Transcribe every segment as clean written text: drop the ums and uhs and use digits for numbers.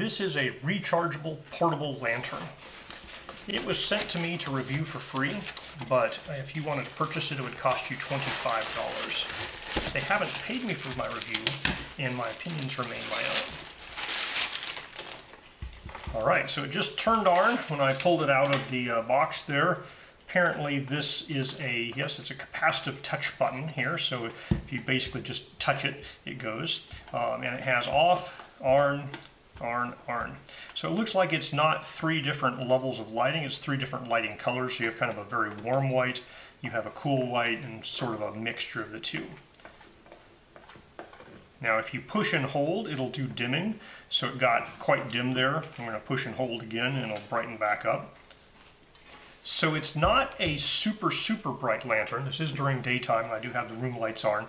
This is a rechargeable portable lantern. It was sent to me to review for free, but if you wanted to purchase it, it would cost you $25. They haven't paid me for my review, and my opinions remain my own. Alright, so it just turned on when I pulled it out of the box there. Apparently this is a, yes, it's a capacitive touch button here, so if you basically just touch it, it goes. And it has off, on, so it looks like it's not three different levels of lighting, it's three different lighting colors. So you have kind of a very warm white, you have a cool white, and sort of a mixture of the two. Now if you push and hold, it'll do dimming. So it got quite dim there. I'm going to push and hold again and it'll brighten back up. So it's not a super bright lantern. This is during daytime, and I do have the room lights on.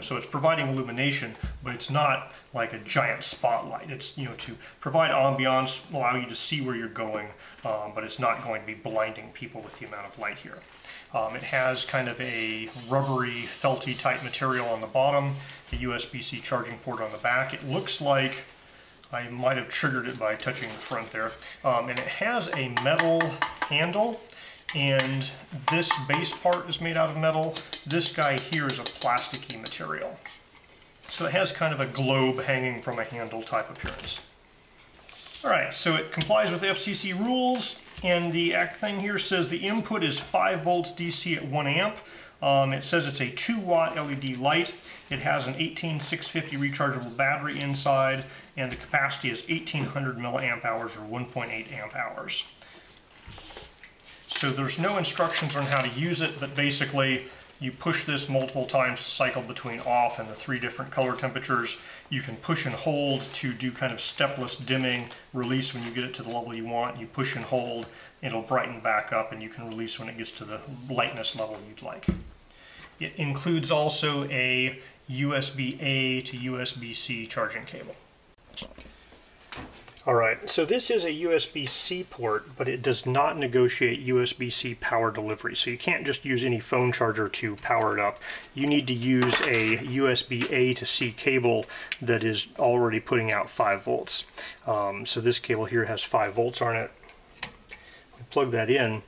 So it's providing illumination, but it's not like a giant spotlight. It's, to provide ambiance, allow you to see where you're going, but it's not going to be blinding people with the amount of light here. It has kind of a rubbery, felty type material on the bottom, a USB-C charging port on the back. It looks like I might have triggered it by touching the front there. And it has a metal handle, and this base part is made out of metal. This guy here is a plasticky material. So it has kind of a globe hanging from a handle type appearance. Alright, so it complies with FCC rules, and the thing here says the input is 5 volts DC at 1 amp. It says it's a 2-watt LED light. It has an 18650 rechargeable battery inside, and the capacity is 1800 milliamp hours or 1.8 amp hours. So there's no instructions on how to use it, but basically you push this multiple times to cycle between off and the 3 different color temperatures. You can push and hold to do kind of stepless dimming, release when you get it to the level you want. You push and hold, it'll brighten back up, and you can release when it gets to the lightness level you'd like. It includes also a USB-A to USB-C charging cable. Alright, so this is a USB-C port, but it does not negotiate USB-C power delivery. So you can't just use any phone charger to power it up. You need to use a USB-A to C cable that is already putting out 5 volts. So this cable here has 5 volts on it. Plug that in.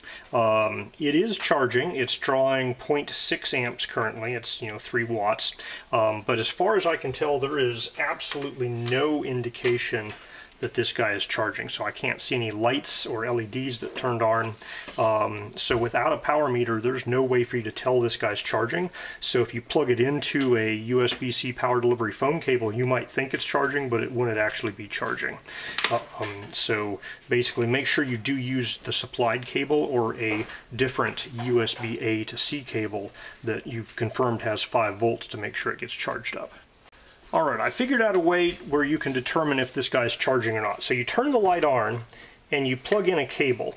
It is charging. It's drawing 0.6 amps currently. It's 3 watts. But as far as I can tell, there is absolutely no indication that this guy is charging. So I can't see any lights or LEDs that turned on. So without a power meter, there's no way for you to tell this guy's charging. So if you plug it into a USB-C power delivery phone cable, you might think it's charging, but it wouldn't actually be charging. So basically make sure you do use the supplied cable or a different USB-A to C cable that you've confirmed has 5 volts to make sure it gets charged up. Alright, I figured out a way where you can determine if this guy's charging or not. So you turn the light on and you plug in a cable.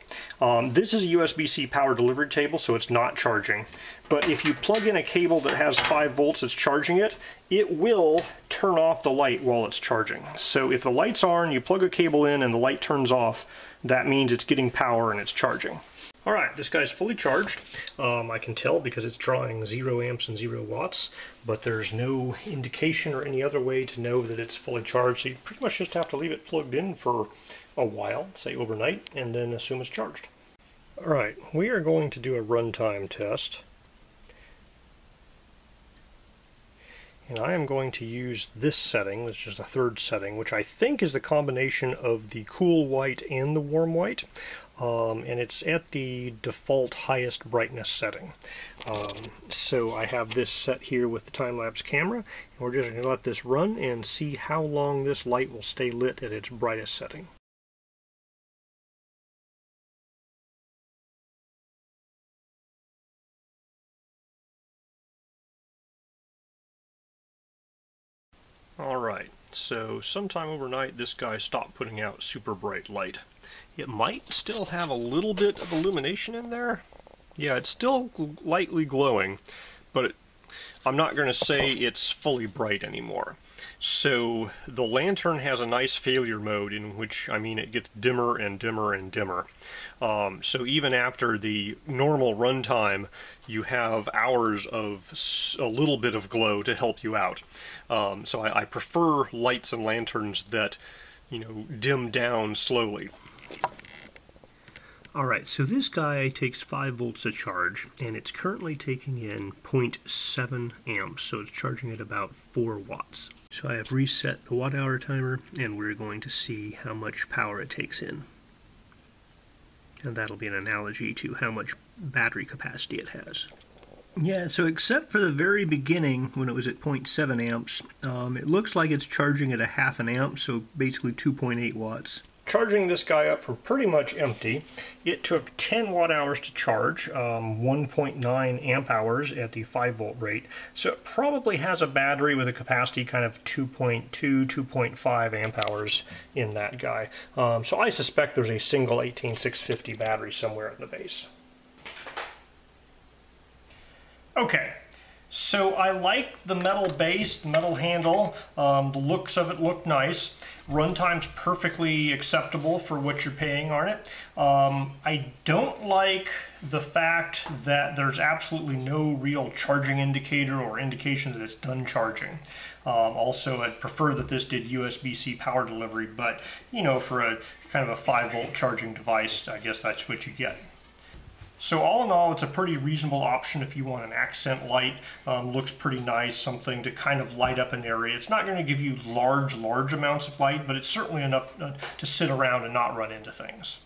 This is a USB-C power delivery cable, so it's not charging. But if you plug in a cable that has 5 volts that's charging it, it will turn off the light while it's charging. So if the light's on, you plug a cable in and the light turns off, that means it's getting power and it's charging. Alright, this guy's fully charged. I can tell because it's drawing 0 amps and 0 watts, but there's no indication or any other way to know that it's fully charged. So you pretty much just have to leave it plugged in for a while, say overnight, and then assume it's charged. Alright, we are going to do a runtime test. And I am going to use this setting, which is the 3rd setting, which I think is the combination of the cool white and the warm white. And it's at the default highest brightness setting. So I have this set here with the time-lapse camera, and we're just going to let this run and see how long this light will stay lit at its brightest setting. Alright, so sometime overnight this guy stopped putting out super bright light. It might still have a little bit of illumination in there. Yeah, it's still lightly glowing, but I'm not going to say it's fully bright anymore. So the lantern has a nice failure mode in which, it gets dimmer and dimmer and dimmer. So even after the normal runtime, you have hours of a little bit of glow to help you out. So I prefer lights and lanterns that dim down slowly. Alright, so this guy takes 5 volts to charge, and it's currently taking in 0.7 amps, so it's charging at about 4 watts. So I have reset the watt-hour timer, and we're going to see how much power it takes in. And that'll be an analogy to how much battery capacity it has. Yeah, so except for the very beginning, when it was at 0.7 amps, it looks like it's charging at a half an amp, so basically 2.8 watts. Charging this guy up for pretty much empty, it took 10 watt hours to charge, 1.9 amp hours at the 5 volt rate. So it probably has a battery with a capacity kind of 2.2, 2.5 amp hours in that guy. So I suspect there's a single 18650 battery somewhere at the base. Okay. So I like the metal base, metal handle, the looks of it look nice. Runtime's perfectly acceptable for what you're paying on it. I don't like the fact that there's absolutely no real charging indicator or indication that it's done charging. Also, I'd prefer that this did USB-C power delivery, but for a kind of a 5 volt charging device, I guess that's what you get. So all in all, it's a pretty reasonable option if you want an accent light. Looks pretty nice, something to kind of light up an area. It's not going to give you large amounts of light, but it's certainly enough to sit around and not run into things.